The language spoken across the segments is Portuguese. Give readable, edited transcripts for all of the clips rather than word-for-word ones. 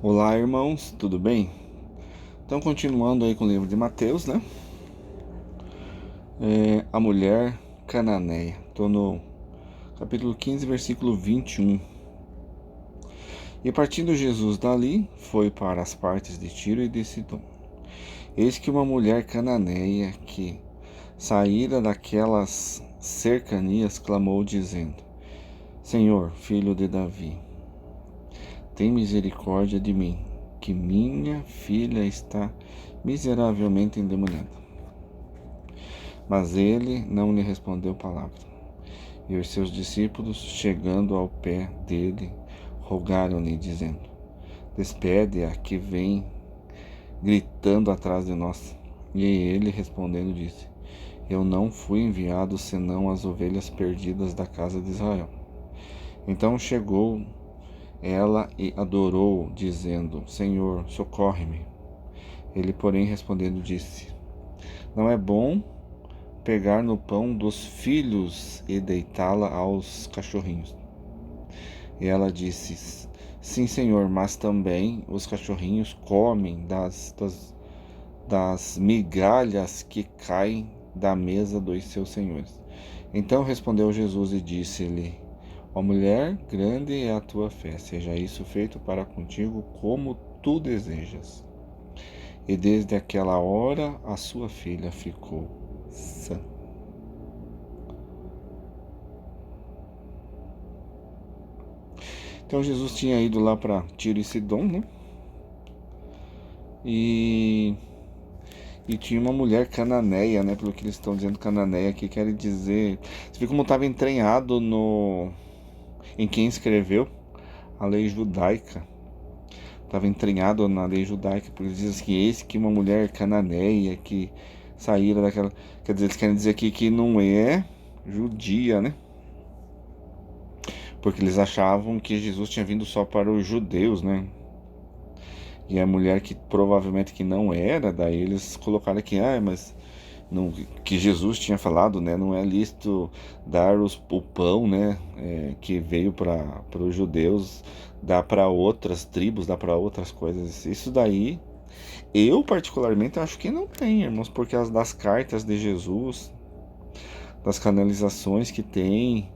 Olá, irmãos, tudo bem? Então, continuando aí com o livro de Mateus, né? A mulher cananeia. Estou no capítulo 15, versículo 21. E partindo Jesus dali, foi para as partes de Tiro e de Sidom. Eis que uma mulher cananeia que saíra daquelas cercanias clamou, dizendo: Senhor, filho de Davi, tem misericórdia de mim, que minha filha está miseravelmente endemoniada. Mas ele não lhe respondeu palavra. E os seus discípulos, chegando ao pé dele, rogaram-lhe, dizendo: Despede-a que vem gritando atrás de nós. E ele, respondendo, disse: Eu não fui enviado senão as ovelhas perdidas da casa de Israel. Então chegou ela e adorou, dizendo: Senhor, socorre-me. Ele, porém, respondendo, disse: Não é bom pegar no pão dos filhos e deitá-la aos cachorrinhos. E ela disse: Sim, senhor, mas também os cachorrinhos comem das migalhas que caem da mesa dos seus senhores. Então respondeu Jesus e disse-lhe: Ó mulher, grande é a tua fé, seja isso feito para contigo como tu desejas. E desde aquela hora a sua filha ficou sã. Então Jesus tinha ido lá para Tiro e Sidom, né? E, e tinha uma mulher cananeia, né? Pelo que eles estão dizendo, cananeia, que quer dizer. Você vê como estava entranhado em quem escreveu a lei judaica. Estava entranhado na lei judaica, porque eles dizem que esse que uma mulher cananeia que saíra daquela. Quer dizer, eles querem dizer aqui que não é judia, né? Porque eles achavam que Jesus tinha vindo só para os judeus, né? E a mulher que provavelmente que não era, daí eles colocaram aqui, mas não, que Jesus tinha falado, né? Não é lícito dar o pão, né? Que veio para os judeus, dar para outras tribos, dar para outras coisas. Isso daí, eu particularmente acho que não tem, irmãos, porque as das cartas de Jesus, das canalizações que tem,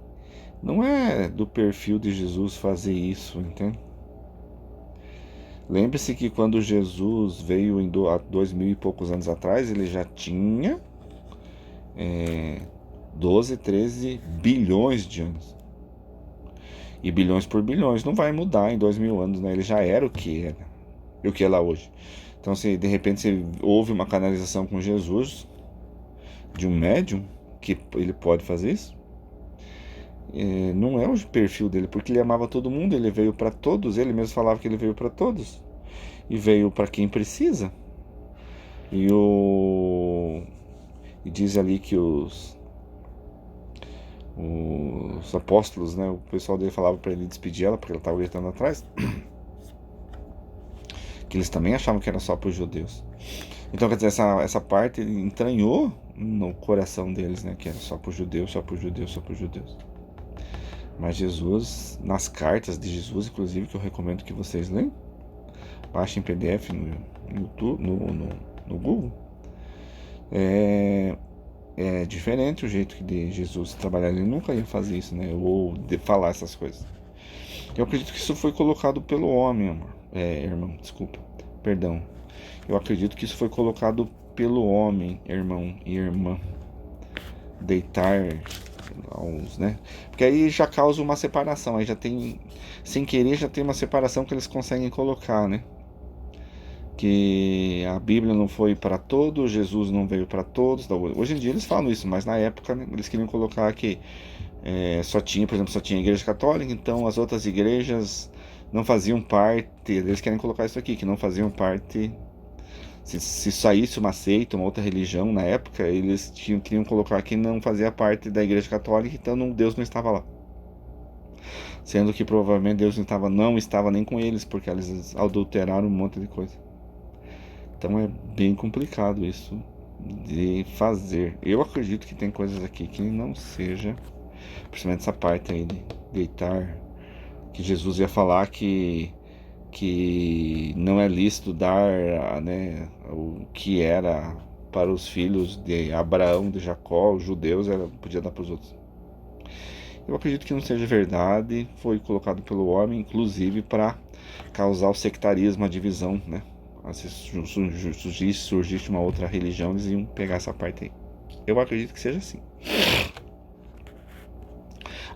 não é do perfil de Jesus fazer isso, entende? Lembre-se que quando Jesus veio há 2000 e poucos anos atrás, ele já tinha 12, 13 bilhões de anos. E bilhões por bilhões não vai mudar em 2000 anos, né? Ele já era o que era e o que é lá hoje. Então, se de repente você houve uma canalização com Jesus, de um médium, que ele pode fazer isso, não é o perfil dele, porque ele amava todo mundo, ele veio para todos, ele mesmo falava que ele veio para todos. E veio para quem precisa. E e diz ali que os apóstolos, né, o pessoal dele falava para ele despedir ela, porque ela estava gritando atrás, que eles também achavam que era só para os judeus. Então, quer dizer, essa parte entranhou no coração deles, né, que era só para os judeus, só para os judeus, só para os judeus. Mas Jesus, nas cartas de Jesus, inclusive, que eu recomendo que vocês leiam, baixem PDF no YouTube, no Google, é diferente o jeito que de Jesus trabalhar. Ele nunca ia fazer isso, né? Ou de falar essas coisas. Eu acredito que isso foi colocado pelo homem, amor. Irmão, desculpa. Perdão. Eu acredito que isso foi colocado pelo homem, irmão e irmã. Deitar aos, né? Porque aí já causa uma separação. Aí já tem, sem querer, já tem uma separação que eles conseguem colocar, né? Que a Bíblia não foi para todos, Jesus não veio para todos. Hoje em dia eles falam isso, mas na época, né, eles queriam colocar que só tinha, por exemplo, só tinha a igreja católica, então as outras igrejas não faziam parte. Eles querem colocar isso aqui, que não faziam parte. Se saísse uma seita, uma outra religião na época, eles queriam colocar que não fazia parte da igreja católica, então Deus não estava lá. Sendo que provavelmente Deus não estava nem com eles, porque eles adulteraram um monte de coisa. Então é bem complicado isso de fazer. Eu acredito que tem coisas aqui que não seja, principalmente essa parte aí de deitar, que Jesus ia falar que que não é lícito dar, né, o que era para os filhos de Abraão, de Jacó, os judeus, podia dar para os outros. Eu acredito que não seja verdade, foi colocado pelo homem, inclusive para causar o sectarismo, a divisão, né? Se surgisse uma outra religião, eles iam pegar essa parte aí. Eu acredito que seja assim.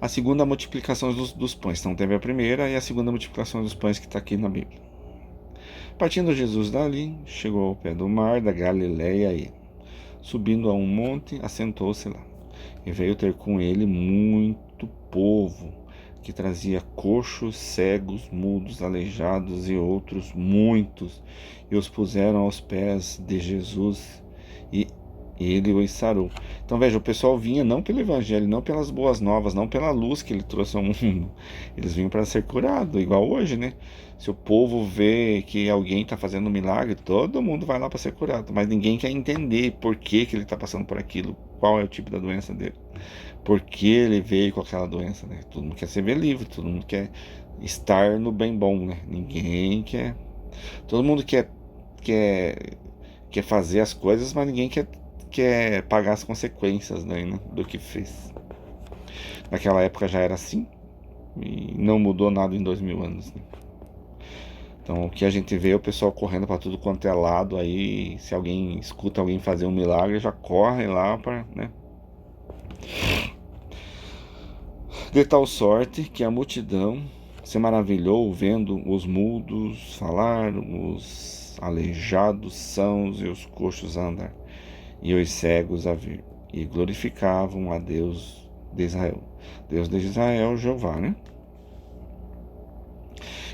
A segunda multiplicação dos pães. Então teve a primeira e a segunda multiplicação dos pães que está aqui na Bíblia. Partindo Jesus dali, chegou ao pé do mar da Galileia e, subindo a um monte, assentou-se lá. E veio ter com ele muito povo, que trazia coxos, cegos, mudos, aleijados e outros muitos, e os puseram aos pés de Jesus, e ele os sarou. Então veja, o pessoal vinha não pelo evangelho, não pelas boas novas, não pela luz que ele trouxe ao mundo. Eles vinham para ser curados, igual hoje, né? Se o povo vê que alguém está fazendo um milagre, todo mundo vai lá para ser curado, mas ninguém quer entender por que ele está passando por aquilo, qual é o tipo da doença dele, por que ele veio com aquela doença, né? Todo mundo quer se ver livre, todo mundo quer estar no bem bom, né? Ninguém quer. Todo mundo quer fazer as coisas, mas ninguém quer pagar as consequências, né, do que fez. Naquela época já era assim e não mudou nada em 2000 anos, né? Então o que a gente vê é o pessoal correndo para tudo quanto é lado aí, se alguém escuta alguém fazer um milagre, já corre lá para, né? De tal sorte que a multidão se maravilhou vendo os mudos falar, os aleijados sãos e os coxos andar, e os cegos a vir, e glorificavam a Deus de Israel. Deus de Israel, Jeová, né?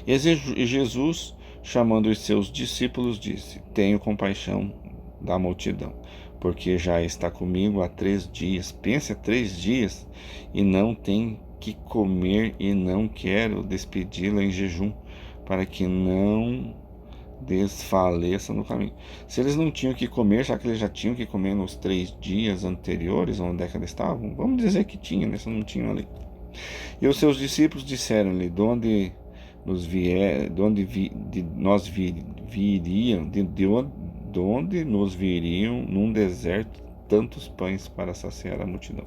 E Jesus, chamando os seus discípulos, disse: Tenho compaixão da multidão, porque já está comigo há 3 dias. Pense, há 3 dias, e não tem que comer, e não quero despedi-la em jejum, para que não desfaleça no caminho. Se eles não tinham que comer, já que eles já tinham que comer nos 3 dias anteriores, onde é que eles estavam? Vamos dizer que tinha, né? Se não tinham ali. E os seus discípulos disseram-lhe: De onde nos vier, de onde nós viriam, de onde nos viriam num deserto tantos pães para saciar a multidão?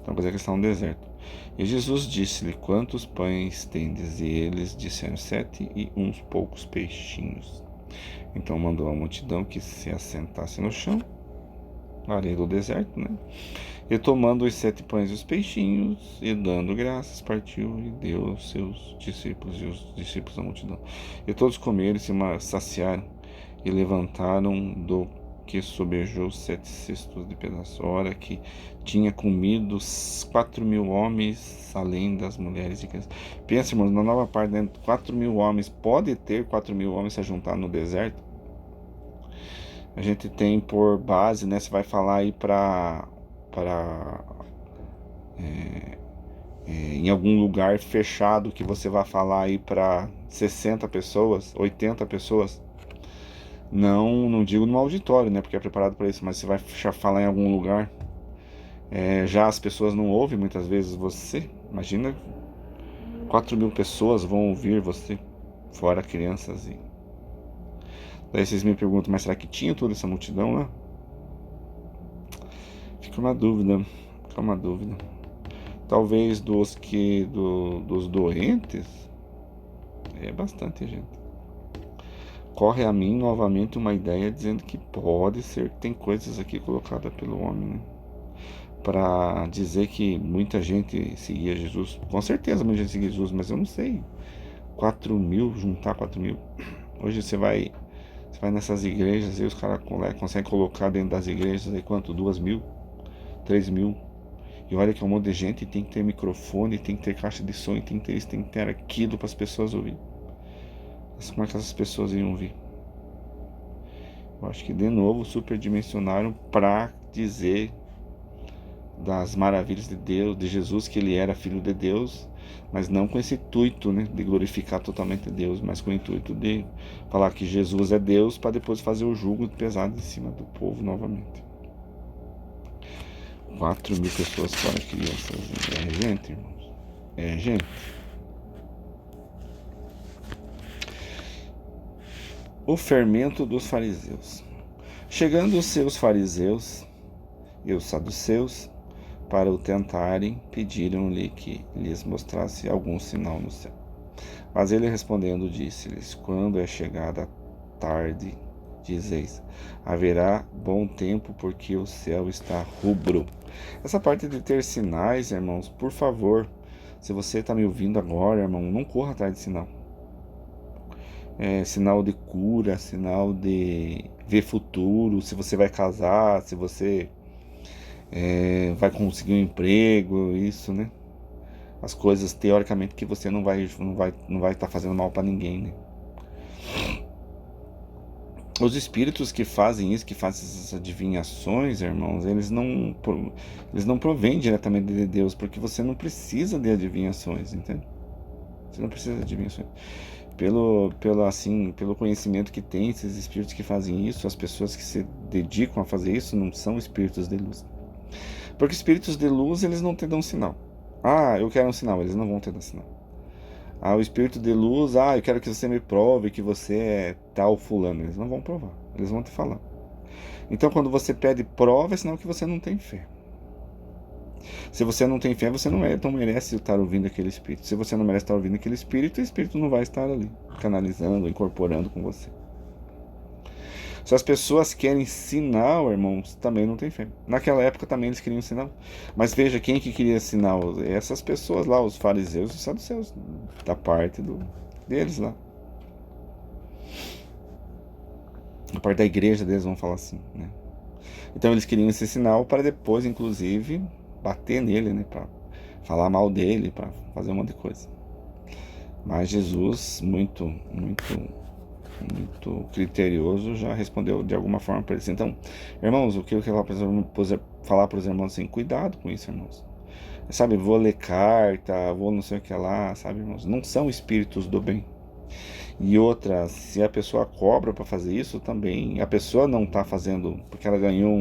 Então, quer dizer que está no deserto. E Jesus disse-lhe: Quantos pães tendes? E eles disseram: 7 e uns poucos peixinhos. Então mandou a multidão que se assentasse no chão, na areia do deserto, né? E tomando os 7 pães e os peixinhos, e dando graças, partiu e deu aos seus discípulos, e os discípulos da multidão. E todos comeram e se saciaram, e levantaram do que sobejou 7 cestos de pedaços. Ora que tinha comido 4.000 homens, além das mulheres e crianças. Pensa, irmãos, na nova parte, né? 4.000 homens, pode ter 4.000 homens se juntar no deserto? A gente tem por base, né? Você vai falar aí para em algum lugar fechado, que você vai falar aí para 60 pessoas, 80 pessoas. Não digo no auditório, né? Porque é preparado para isso, mas você vai falar em algum lugar. Já as pessoas não ouvem muitas vezes você. Imagina, 4.000 pessoas vão ouvir você, fora crianças. Daí vocês me perguntam, mas será que tinha toda essa multidão lá? Fica uma dúvida, Talvez dos doentes, é bastante gente. Corre a mim novamente uma ideia dizendo que pode ser que tem coisas aqui colocadas pelo homem, né? Para dizer que muita gente seguia Jesus. Com certeza muita gente seguia Jesus, mas eu não sei. 4.000, juntar 4.000. Hoje você vai nessas igrejas e os caras conseguem colocar dentro das igrejas aí quanto? 2.000, 3.000. E olha que é um monte de gente, tem que ter microfone, tem que ter caixa de som, tem que ter isso, tem que ter aquilo para as pessoas ouvir. Mas como é que essas pessoas iam ouvir? Eu acho que de novo superdimensionaram para dizer das maravilhas de Deus, de Jesus, que ele era filho de Deus, mas não com esse intuito, né, de glorificar totalmente Deus, mas com o intuito de falar que Jesus é Deus, para depois fazer o jugo pesado em cima do povo novamente. 4.000 pessoas fora crianças. É gente, irmãos. É gente. O fermento dos fariseus. Chegando os seus fariseus e os saduceus para o tentarem, pediram-lhe que lhes mostrasse algum sinal no céu. Mas ele respondendo disse-lhes: quando é chegada a tarde, dizeis, haverá bom tempo, porque o céu está rubro. Essa parte de ter sinais, irmãos, por favor, se você está me ouvindo agora, irmão, não corra atrás de sinal. Sinal de cura, sinal de ver futuro, se você vai casar, se você vai conseguir um emprego, isso, né? As coisas teoricamente que você não vai estar fazendo mal para ninguém, né? Os espíritos que fazem isso, que fazem essas adivinhações, irmãos, eles não provêm diretamente de Deus, porque você não precisa de adivinhações, entende? Você não precisa de adivinhações. Pelo conhecimento que tem esses espíritos que fazem isso, as pessoas que se dedicam a fazer isso não são espíritos de luz. Porque espíritos de luz, eles não te dão sinal. Ah, eu quero um sinal, eles não vão te dar sinal. Ah, o espírito de luz, eu quero que você me prove que você é tal fulano. Eles não vão provar, eles vão te falar. Então, quando você pede prova, é sinal que você não tem fé. Se você não tem fé, você não merece estar ouvindo aquele espírito. Se você não merece estar ouvindo aquele espírito, o espírito não vai estar ali, canalizando, incorporando com você. Se as pessoas querem sinal, irmãos, também não tem fé. Naquela época também eles queriam sinal. Mas veja, quem que queria sinal? Essas pessoas lá, os fariseus e os saduceus, da parte deles lá. A parte da igreja deles, vamos falar assim, né? Então eles queriam esse sinal para depois, inclusive, bater nele, né? Para falar mal dele, para fazer um monte de coisa. Mas Jesus, muito criterioso, já respondeu de alguma forma para eles. Então, irmãos, o que eu quero falar para os irmãos assim, cuidado com isso, irmãos. Sabe, vou ler carta, vou não sei o que lá, sabe, irmãos? Não são espíritos do bem. E outra, se a pessoa cobra para fazer isso também, a pessoa não está fazendo porque ela ganhou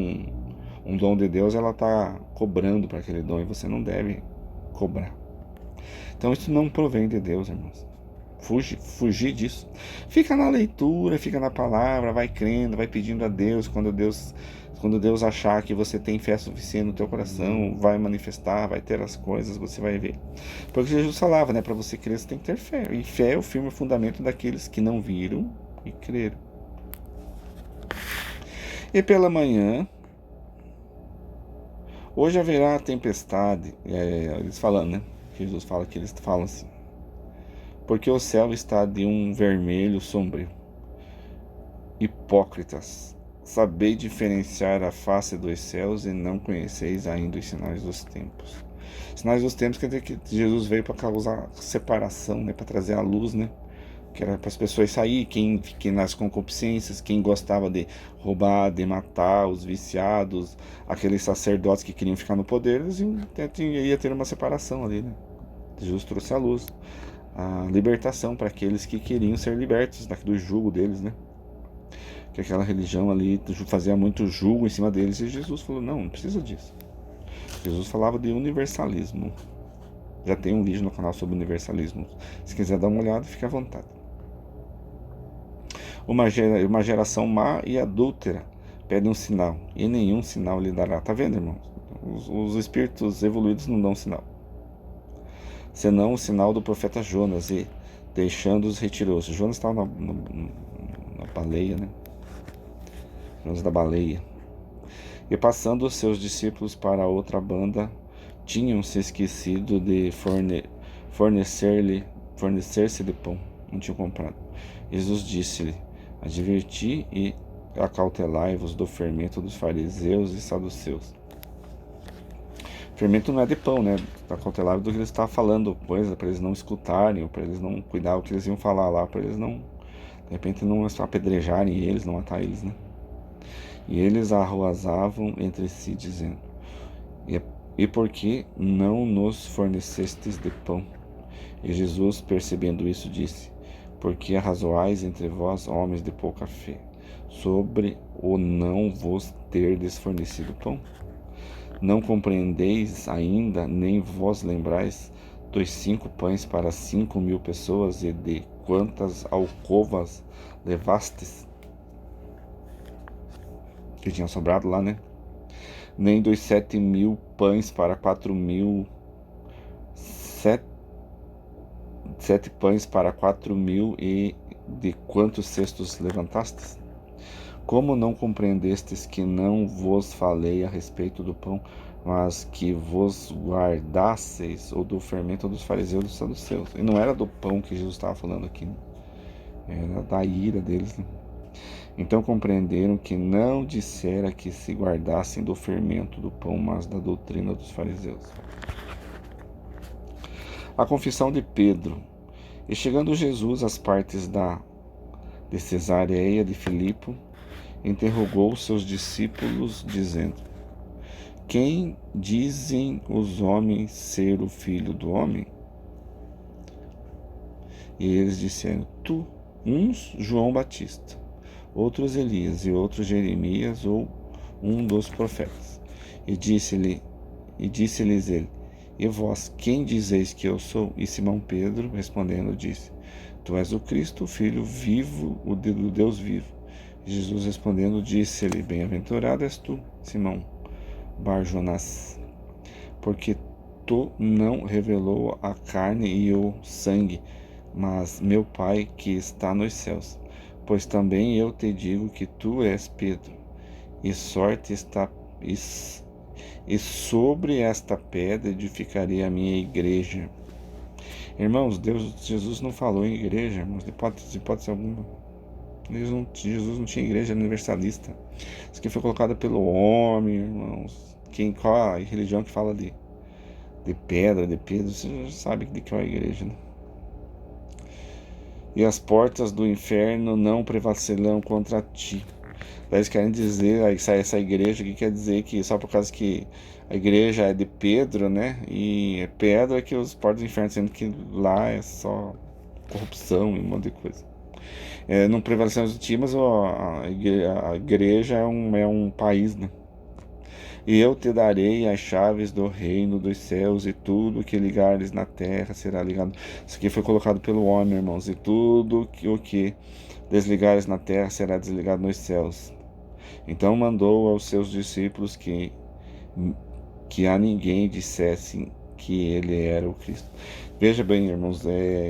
um dom de Deus, ela está cobrando para aquele dom e você não deve cobrar. Então isso não provém de Deus, irmãos. Fugir disso. Fica na leitura, fica na palavra, vai crendo, vai pedindo a Deus. Quando Deus achar que você tem fé suficiente no teu coração, vai manifestar, vai ter as coisas, você vai ver. Porque Jesus falava, né? Para você crer, você tem que ter fé. E fé é o firme fundamento daqueles que não viram e creram. E pela manhã, hoje haverá tempestade. Eles falando, né? Jesus fala que eles falam assim. Porque o céu está de um vermelho sombrio. Hipócritas, sabei diferenciar a face dos céus e não conheceis ainda os sinais dos tempos. Sinais dos tempos quer dizer que Jesus veio para causar separação, né, para trazer a luz, né, que era para as pessoas sair, quem nas concupiscências, quem gostava de roubar, de matar, os viciados, aqueles sacerdotes que queriam ficar no poder, eles ia ter uma separação ali, né. Jesus trouxe a luz, a libertação para aqueles que queriam ser libertos do jugo deles, né? Que aquela religião ali fazia muito jugo em cima deles, e Jesus falou, não precisa disso. Jesus falava de universalismo. Já tem um vídeo no canal sobre universalismo. Se quiser dar uma olhada, fique à vontade. Uma geração má e adúltera pede um sinal, e nenhum sinal lhe dará. Tá vendo, irmãos? Os espíritos evoluídos não dão sinal, senão o sinal do profeta Jonas, e deixando-os retirou-se. Jonas estava na baleia, né? Jonas da baleia. E passando os seus discípulos para outra banda, tinham se esquecido de fornecer-se de pão. Não tinham comprado. Jesus disse-lhe: adverti e acautelai-vos do fermento dos fariseus e saduceus. Fermento não é de pão, né? Acautelai-vos do que ele estava falando, coisa para eles não escutarem, para eles não cuidar o que eles iam falar lá, para eles não, de repente, não apedrejarem eles, não matar eles, né? E eles arroazavam entre si, dizendo: E por que não nos fornecestes de pão? E Jesus, percebendo isso, disse: Porque arrazoais entre vós, homens de pouca fé, sobre o não vos terdes fornecido pão? Não compreendeis ainda, nem vos lembrais dos 5 pães para 5.000 pessoas, e de quantas alcovas levastes, que tinha sobrado lá, né? Nem dos 7.000 pães para 4.000, 7 pães para 4.000, e de quantos cestos levantastes? Como não compreendestes que não vos falei a respeito do pão, mas que vos guardasseis, ou do fermento dos fariseus e dos saduceus? E não era do pão que Jesus estava falando aqui, né? Era da ira deles, né? Então compreenderam que não dissera que se guardassem do fermento do pão, mas da doutrina dos fariseus. A confissão de Pedro. E chegando Jesus às partes de Cesareia de Filipe, interrogou seus discípulos, dizendo: Quem dizem os homens ser o Filho do Homem? E eles disseram: Tu, uns João Batista, outros Elias, e outros Jeremias, ou um dos profetas. E disse-lhes ele: E vós, quem dizeis que eu sou? E Simão Pedro, respondendo, disse: Tu és o Cristo, o Filho vivo, o do Deus vivo. E Jesus respondendo, disse-lhe: Bem-aventurado és tu, Simão Bar-Jonás, porque tu não revelou a carne e o sangue, mas meu Pai que está nos céus. Pois também eu te digo que tu és Pedro, e sobre esta pedra edificarei a minha igreja. Irmãos, Jesus não falou em igreja, irmãos, hipótese alguma. Jesus não tinha igreja universalista. Isso aqui foi colocado pelo homem, irmãos. Qual a religião que fala de pedra, de Pedro, você já sabe de que é a igreja, né? E as portas do inferno não prevalecerão contra ti. Daí eles querem dizer, essa igreja aqui quer dizer que só por causa que a igreja é de Pedro, né? E é pedra que os portas do inferno, sendo que lá é só corrupção e um monte de coisa. Não prevalecemos de ti, mas a igreja é um país, né? E eu te darei as chaves do reino dos céus, e tudo que ligares na terra será ligado. Isso aqui foi colocado pelo homem, irmãos. E tudo o que desligares na terra será desligado nos céus. Então mandou aos seus discípulos que a ninguém dissessem que ele era o Cristo. Veja bem, irmãos,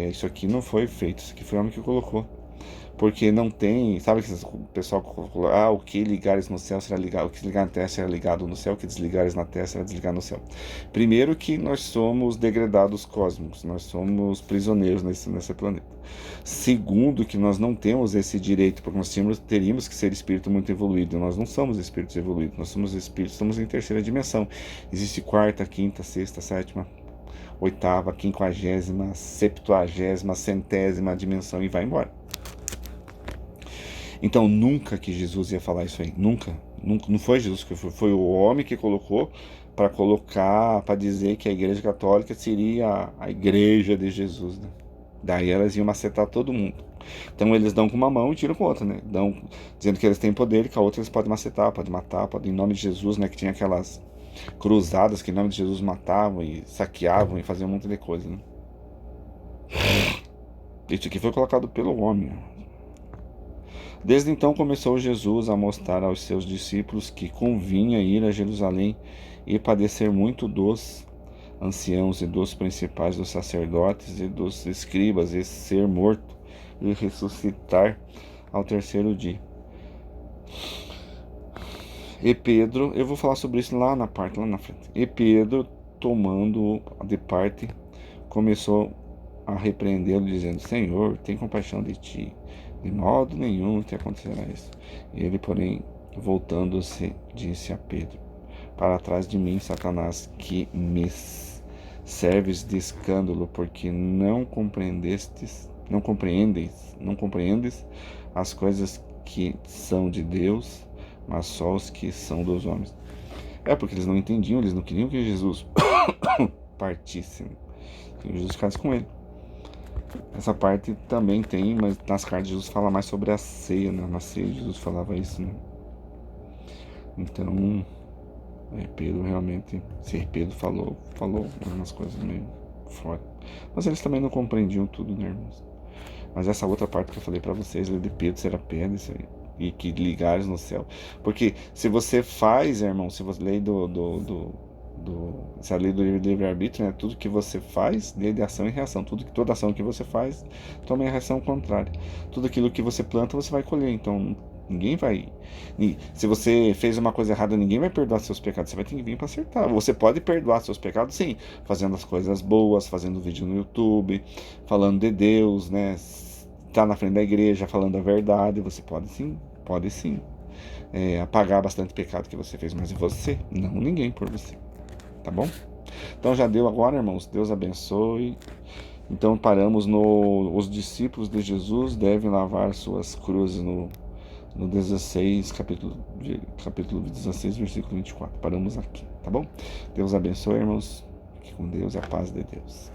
isso aqui não foi feito. Isso aqui foi o homem que colocou. Porque não tem, sabe que o pessoal falou, o que ligares no céu será ligado, o que ligar na terra será ligado no céu, o que desligares na terra será desligado no céu. Primeiro que nós somos degradados cósmicos, nós somos prisioneiros nesse planeta. Segundo que nós não temos esse direito, porque nós teríamos que ser espírito muito evoluído, nós não somos espíritos evoluídos, nós somos espíritos, estamos em terceira dimensão. Existe quarta, quinta, sexta, sétima, oitava, 50ª, 70ª, 100ª dimensão e vai embora. Então nunca que Jesus ia falar isso aí, nunca, não foi Jesus que foi o homem que colocou para dizer que a Igreja Católica seria a igreja de Jesus, né? Daí elas iam macetar todo mundo. Então eles dão com uma mão e tiram com a outra, né? Dão dizendo que eles têm poder e com a outra eles podem macetar, podem matar, podem, em nome de Jesus, né? Que tinha aquelas cruzadas que em nome de Jesus matavam e saqueavam e faziam um monte de coisa, né? Isso aqui foi colocado pelo homem. Desde então começou Jesus a mostrar aos seus discípulos que convinha ir a Jerusalém e padecer muito dos anciãos e dos principais dos sacerdotes e dos escribas, e ser morto e ressuscitar ao terceiro dia. E Pedro, eu vou falar sobre isso lá na frente. E Pedro, tomando de parte, começou a repreendê-lo, dizendo: Senhor, tem compaixão de ti. De modo nenhum te acontecerá isso. Ele, porém, voltando-se, disse a Pedro: Para trás de mim, Satanás, que me serves de escândalo, porque não compreendes as coisas que são de Deus, mas só os que são dos homens. Porque eles não entendiam, eles não queriam que Jesus partisse, que Jesus ficasse com ele. Essa parte também tem, mas nas cartas Jesus fala mais sobre a ceia, né? Na ceia Jesus falava isso, né? Então, Pedro realmente, ser Pedro falou umas coisas meio fora. Mas eles também não compreendiam tudo, né, irmãos? Mas essa outra parte que eu falei para vocês, lei de Pedro será pedra, isso aí, e que ligares no céu. Porque se você faz, irmão, se você lei essa lei do livre-arbítrio, né? Tudo que você faz, lei de ação e reação. Toda ação que você faz, toma a reação contrária. Tudo aquilo que você planta, você vai colher. Então, ninguém vai. Se você fez uma coisa errada, ninguém vai perdoar seus pecados. Você vai ter que vir para acertar. Você pode perdoar seus pecados, sim, fazendo as coisas boas, fazendo vídeo no YouTube, falando de Deus, né? Tá na frente da igreja, falando a verdade. Você pode sim. Apagar bastante pecado que você fez, mas você, não ninguém por você. Tá bom? Então já deu agora, irmãos. Deus abençoe. Então paramos no. Os discípulos de Jesus devem lavar suas cruzes no 16, capítulo 16, versículo 24. Paramos aqui, tá bom? Deus abençoe, irmãos. Fique com Deus e a paz de Deus.